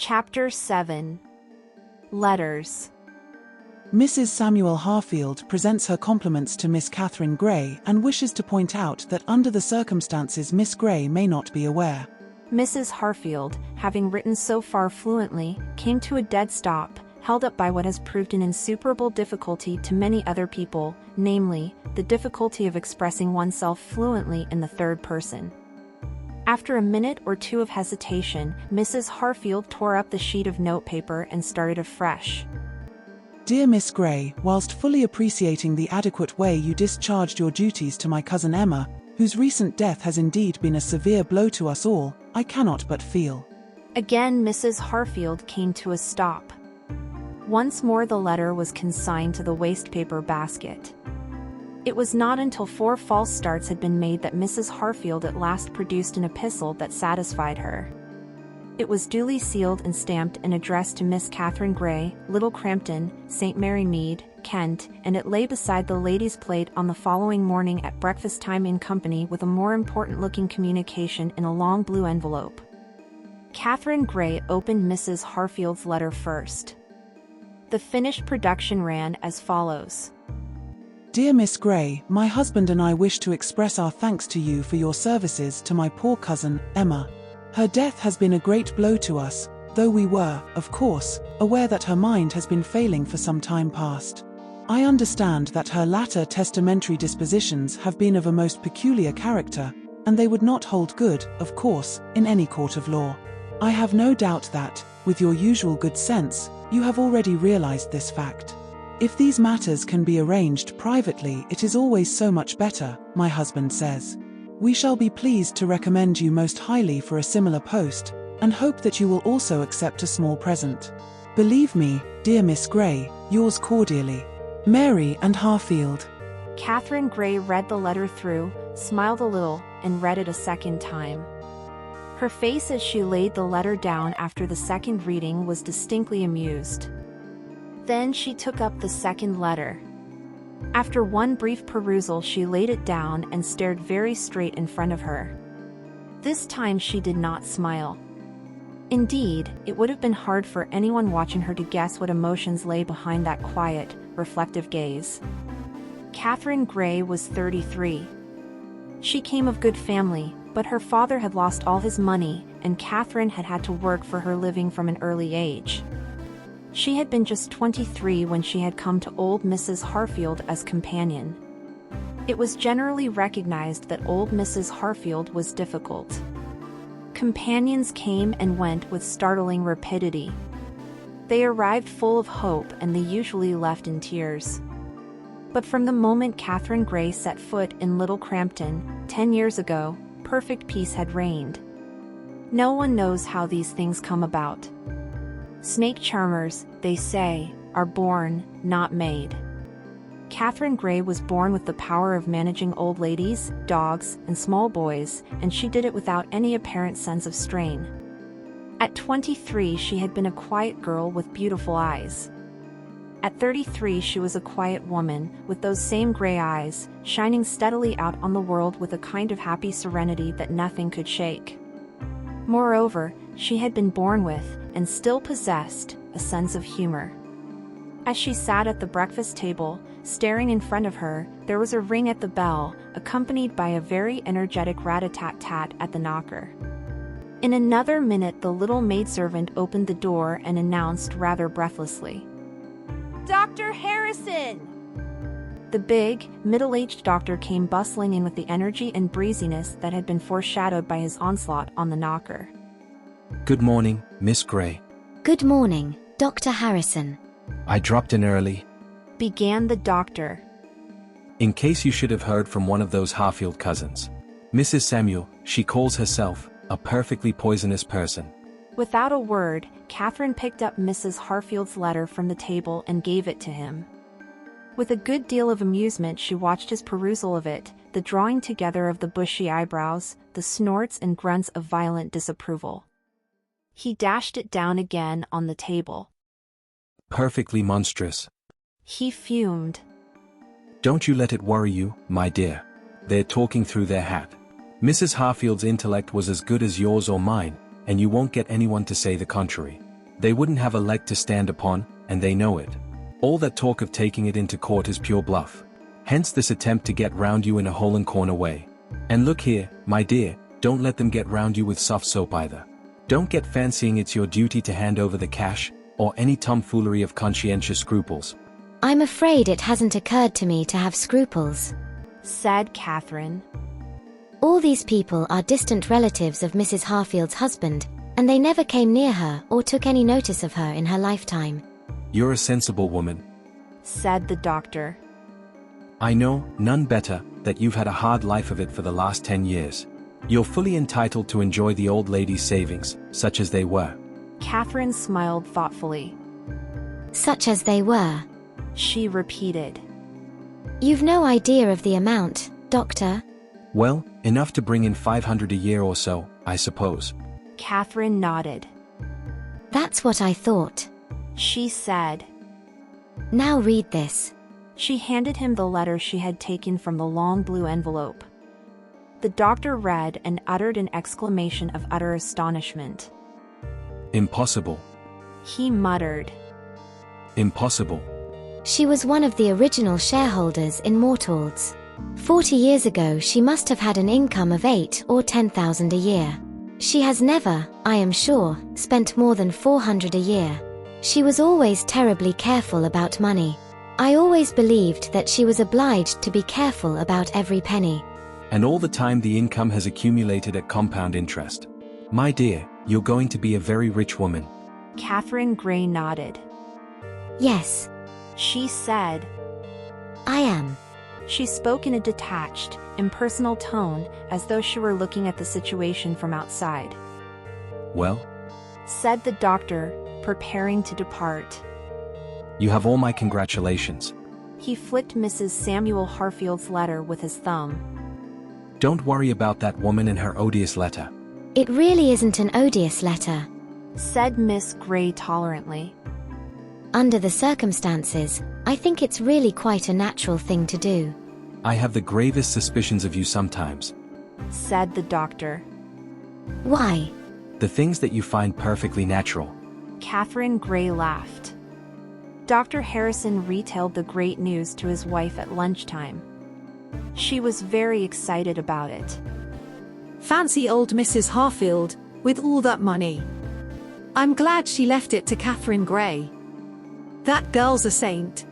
Chapter 7. Letters. Mrs. Samuel Harfield presents her compliments to Miss Catherine Gray and wishes to point out that under the circumstances Miss Gray may not be aware. Mrs. Harfield, having written so far fluently, came to a dead stop, held up by what has proved an insuperable difficulty to many other people, namely, the difficulty of expressing oneself fluently in the third person. After a minute or two of hesitation, Mrs. Harfield tore up the sheet of notepaper and started afresh. Dear Miss Gray, whilst fully appreciating the adequate way you discharged your duties to my cousin Emma, whose recent death has indeed been a severe blow to us all, I cannot but feel. Again Mrs. Harfield came to a stop. Once more the letter was consigned to the wastepaper basket. It was not until 4 false starts had been made that Mrs. Harfield at last produced an epistle that satisfied her. It was duly sealed and stamped and addressed to Miss Catherine Gray, Little Crampton, St. Mary Mead, Kent, and it lay beside the lady's plate on the following morning at breakfast time in company with a more important-looking communication in a long blue envelope. Catherine Gray opened Mrs. Harfield's letter first. The finished production ran as follows. Dear Miss Gray, my husband and I wish to express our thanks to you for your services to my poor cousin, Emma. Her death has been a great blow to us, though we were, of course, aware that her mind has been failing for some time past. I understand that her latter testamentary dispositions have been of a most peculiar character, and they would not hold good, of course, in any court of law. I have no doubt that, with your usual good sense, you have already realized this fact. If these matters can be arranged privately, it is always so much better, my husband says. We shall be pleased to recommend you most highly for a similar post, and hope that you will also accept a small present. Believe me, dear Miss Gray, yours cordially, Mary and Harfield. Catherine Gray read the letter through, smiled a little, and read it a second time. Her face as she laid the letter down after the second reading was distinctly amused. Then she took up the second letter. After one brief perusal she laid it down and stared very straight in front of her. This time she did not smile. Indeed, it would have been hard for anyone watching her to guess what emotions lay behind that quiet, reflective gaze. Catherine Gray was 33. She came of good family, but her father had lost all his money, and Catherine had had to work for her living from an early age. She had been just 23 when she had come to old Mrs. Harfield as companion. It was generally recognized that old Mrs. Harfield was difficult. Companions came and went with startling rapidity. They arrived full of hope and they usually left in tears. But from the moment Catherine Gray set foot in Little Crampton, 10 years ago, perfect peace had reigned. No one knows how these things come about. Snake charmers, they say, are born, not made. Catherine Gray was born with the power of managing old ladies, dogs, and small boys, and she did it without any apparent sense of strain. At 23 she had been a quiet girl with beautiful eyes. At 33 she was a quiet woman, with those same gray eyes, shining steadily out on the world with a kind of happy serenity that nothing could shake. Moreover, she had been born with, and still possessed, a sense of humor. As she sat at the breakfast table, staring in front of her, there was a ring at the bell, accompanied by a very energetic rat-a-tat-tat at the knocker. In another minute the little maidservant opened the door and announced rather breathlessly, "Dr. Harrison!" The big, middle-aged doctor came bustling in with the energy and breeziness that had been foreshadowed by his onslaught on the knocker. Good morning, Miss Gray. Good morning, Dr. Harrison. I dropped in early. Began the doctor. In case you should have heard from one of those Harfield cousins. Mrs. Samuel, she calls herself, a perfectly poisonous person. Without a word, Catherine picked up Mrs. Harfield's letter from the table and gave it to him. With a good deal of amusement she watched his perusal of it, the drawing together of the bushy eyebrows, the snorts and grunts of violent disapproval. He dashed it down again on the table. Perfectly monstrous. He fumed. Don't you let it worry you, my dear. They're talking through their hat. Mrs. Harfield's intellect was as good as yours or mine, and you won't get anyone to say the contrary. They wouldn't have a leg to stand upon, and they know it. All that talk of taking it into court is pure bluff. Hence this attempt to get round you in a hole and corner way. And look here, my dear, don't let them get round you with soft soap either. Don't get fancying it's your duty to hand over the cash, or any tomfoolery of conscientious scruples. I'm afraid it hasn't occurred to me to have scruples, said Catherine. All these people are distant relatives of Mrs. Harfield's husband, and they never came near her or took any notice of her in her lifetime. You're a sensible woman, said the doctor. I know, none better, that you've had a hard life of it for the last 10 years. You're fully entitled to enjoy the old lady's savings, such as they were. Catherine smiled thoughtfully. Such as they were, she repeated. You've no idea of the amount, Doctor? Well, enough to bring in 500 a year or so, I suppose. Catherine nodded. That's what I thought, she said. Now read this. She handed him the letter she had taken from the long blue envelope. The doctor read and uttered an exclamation of utter astonishment. Impossible. He muttered. Impossible. She was one of the original shareholders in Mortals. 40 years ago she must have had an income of 8 or 10,000 a year. She has never, I am sure, spent more than 400 a year. She was always terribly careful about money. I always believed that she was obliged to be careful about every penny. And all the time the income has accumulated at compound interest. My dear, you're going to be a very rich woman. Catherine Gray nodded. Yes, she said. I am. She spoke in a detached, impersonal tone, as though she were looking at the situation from outside. Well? Said the doctor, preparing to depart. You have all my congratulations. He flicked Mrs. Samuel Harfield's letter with his thumb. Don't worry about that woman and her odious letter. It really isn't an odious letter, said Miss Gray tolerantly. Under the circumstances, I think it's really quite a natural thing to do. I have the gravest suspicions of you sometimes, said the doctor. Why? The things that you find perfectly natural. Catherine Gray laughed. Dr. Harrison retailed the great news to his wife at lunchtime. She was very excited about it. Fancy old Mrs. Harfield, with all that money. I'm glad she left it to Catherine Gray. That girl's a saint.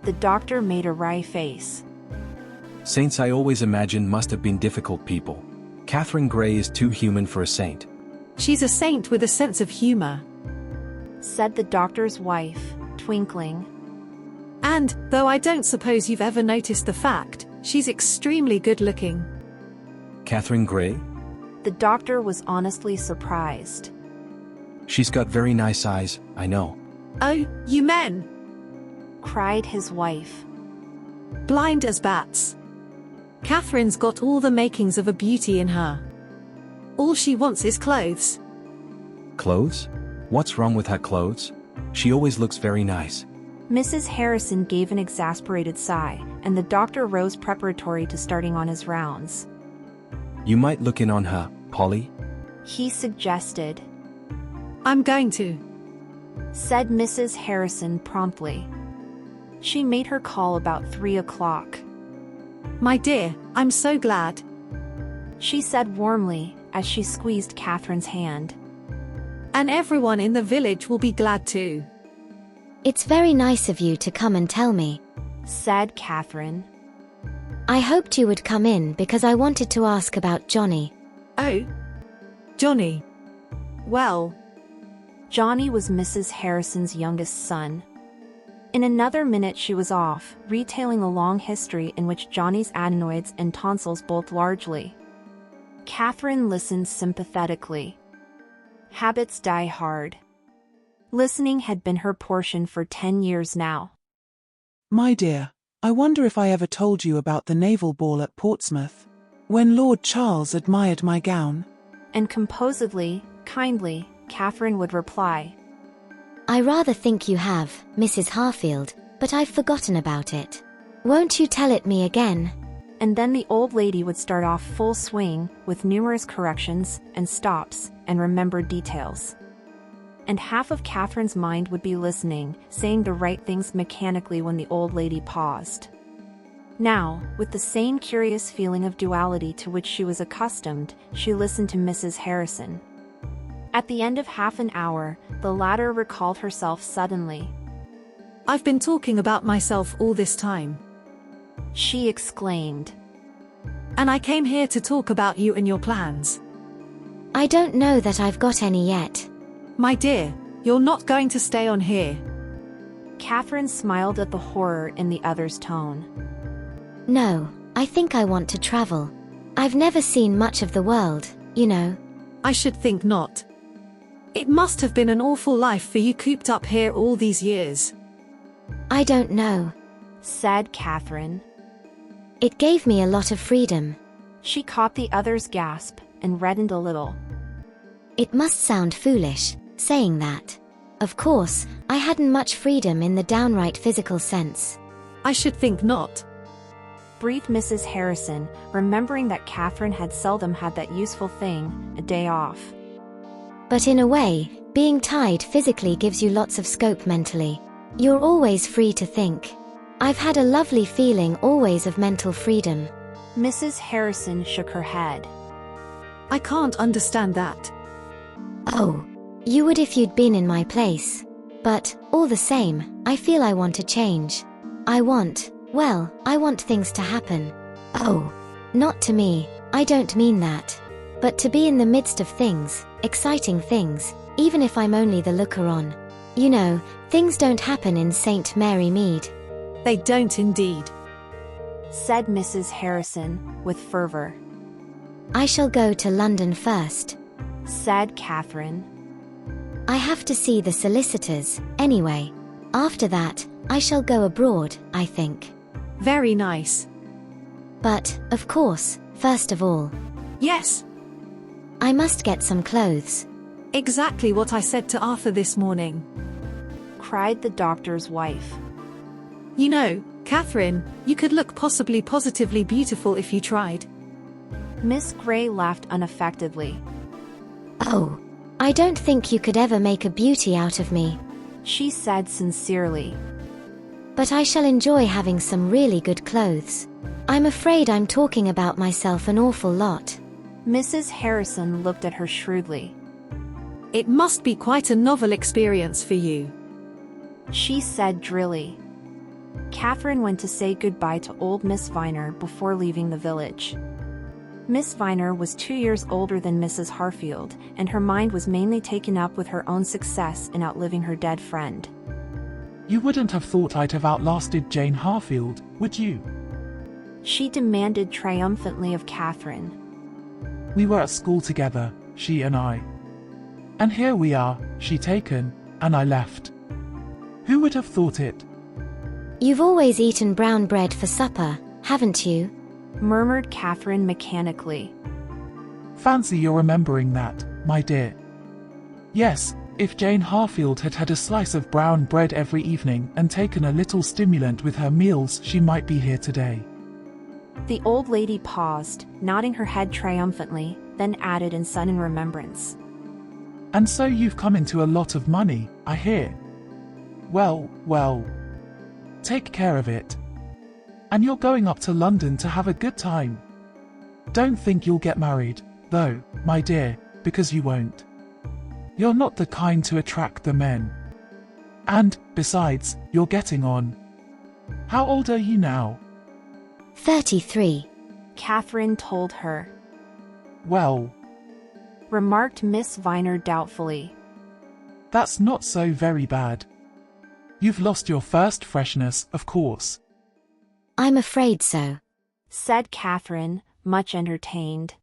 The doctor made a wry face. Saints I always imagined must have been difficult people. Catherine Gray is too human for a saint. She's a saint with a sense of humor, said the doctor's wife, twinkling. And, though I don't suppose you've ever noticed the fact, she's extremely good-looking. Catherine Gray? The doctor was honestly surprised. She's got very nice eyes, I know. Oh, you men! Cried his wife. Blind as bats. Catherine's got all the makings of a beauty in her. All she wants is clothes. Clothes? What's wrong with her clothes? She always looks very nice. Mrs. Harrison gave an exasperated sigh, and the doctor rose preparatory to starting on his rounds. You might look in on her, Polly, he suggested. I'm going to, said Mrs. Harrison promptly. She made her call about 3 o'clock. My dear, I'm so glad, she said warmly, as she squeezed Catherine's hand. And everyone in the village will be glad too. It's very nice of you to come and tell me, said Catherine. I hoped you would come in because I wanted to ask about Johnny. Oh, Johnny. Well, Johnny was Mrs. Harrison's youngest son. In another minute she was off, retailing the long history in which Johnny's adenoids and tonsils both largely. Catherine listened sympathetically. Habits die hard. Listening had been her portion for 10 years now. My dear, I wonder if I ever told you about the naval ball at Portsmouth, when Lord Charles admired my gown. And composedly, kindly, Catherine would reply, I rather think you have, Mrs. Harfield, but I've forgotten about it. Won't you tell it me again? And then the old lady would start off full swing, with numerous corrections, and stops, and remembered details. and half of Catherine's mind would be listening, saying the right things mechanically when the old lady paused. Now, with the same curious feeling of duality to which she was accustomed, she listened to Mrs. Harrison. At the end of half an hour, the latter recalled herself suddenly. I've been talking about myself all this time. She exclaimed. And I came here to talk about you and your plans. I don't know that I've got any yet. My dear, you're not going to stay on here. Catherine smiled at the horror in the other's tone. No, I think I want to travel. I've never seen much of the world, you know. I should think not. It must have been an awful life for you cooped up here all these years. I don't know, said Catherine. It gave me a lot of freedom. She caught the other's gasp and reddened a little. It must sound foolish, saying that. Of course, I hadn't much freedom in the downright physical sense. I should think not, breathed Mrs. Harrison, remembering that Catherine had seldom had that useful thing, a day off. But in a way, being tied physically gives you lots of scope mentally. You're always free to think. I've had a lovely feeling always of mental freedom. Mrs. Harrison shook her head. I can't understand that. Oh, you would if you'd been in my place. But, all the same, I feel I want to change. I want things to happen. Oh, not to me, I don't mean that. But to be in the midst of things, exciting things, even if I'm only the looker-on. You know, things don't happen in St. Mary Mead. They don't indeed, said Mrs. Harrison, with fervor. I shall go to London first, said Catherine. I have to see the solicitors, anyway. After that, I shall go abroad, I think. Very nice. But, of course, first of all, yes, I must get some clothes. Exactly what I said to Arthur this morning, cried the doctor's wife. You know, Catherine, you could look possibly positively beautiful if you tried. Miss Grey laughed unaffectedly. Oh, I don't think you could ever make a beauty out of me, she said sincerely. But I shall enjoy having some really good clothes. I'm afraid I'm talking about myself an awful lot. Mrs. Harrison looked at her shrewdly. It must be quite a novel experience for you, she said drily. Catherine went to say goodbye to old Miss Viner before leaving the village. Miss Viner was 2 years older than Mrs. Harfield, and her mind was mainly taken up with her own success in outliving her dead friend. You wouldn't have thought I'd have outlasted Jane Harfield, would you? She demanded triumphantly of Catherine. We were at school together, she and I. And here we are, she taken, and I left. Who would have thought it? You've always eaten brown bread for supper, haven't you? Murmured Catherine mechanically. Fancy you're remembering that, my dear. Yes, if Jane Harfield had had a slice of brown bread every evening and taken a little stimulant with her meals, she might be here today. The old lady paused, nodding her head triumphantly, then added in sudden remembrance. And so you've come into a lot of money, I hear. Well, take care of it. And you're going up to London to have a good time. Don't think you'll get married, though, my dear, because you won't. You're not the kind to attract the men. And, besides, you're getting on. How old are you now? 33. Catherine told her. Well, remarked Miss Viner doubtfully. That's not so very bad. You've lost your first freshness, of course. I'm afraid so, said Catherine, much entertained.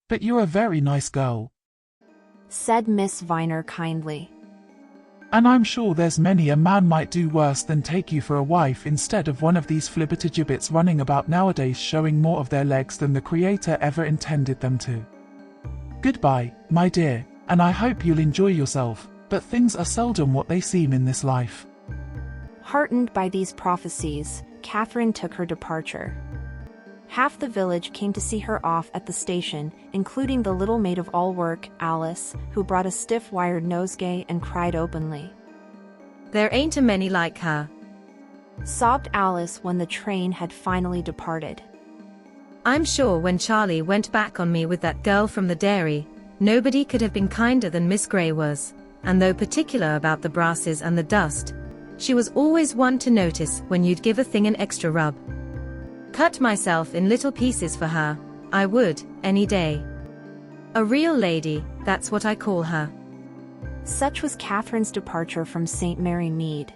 But you're a very nice girl, said Miss Viner kindly. And I'm sure there's many a man might do worse than take you for a wife instead of one of these flibbertigibbets running about nowadays showing more of their legs than the Creator ever intended them to. Goodbye, my dear, and I hope you'll enjoy yourself, but things are seldom what they seem in this life. Heartened by these prophecies, Catherine took her departure. Half the village came to see her off at the station, including the little maid-of-all-work, Alice, who brought a stiff wired nosegay and cried openly. "There ain't a many like her," sobbed Alice when the train had finally departed. "I'm sure when Charlie went back on me with that girl from the dairy, nobody could have been kinder than Miss Grey was, and though particular about the brasses and the dust, she was always one to notice when you'd give a thing an extra rub. Cut myself in little pieces for her, I would, any day. A real lady, that's what I call her." Such was Catherine's departure from St. Mary Mead.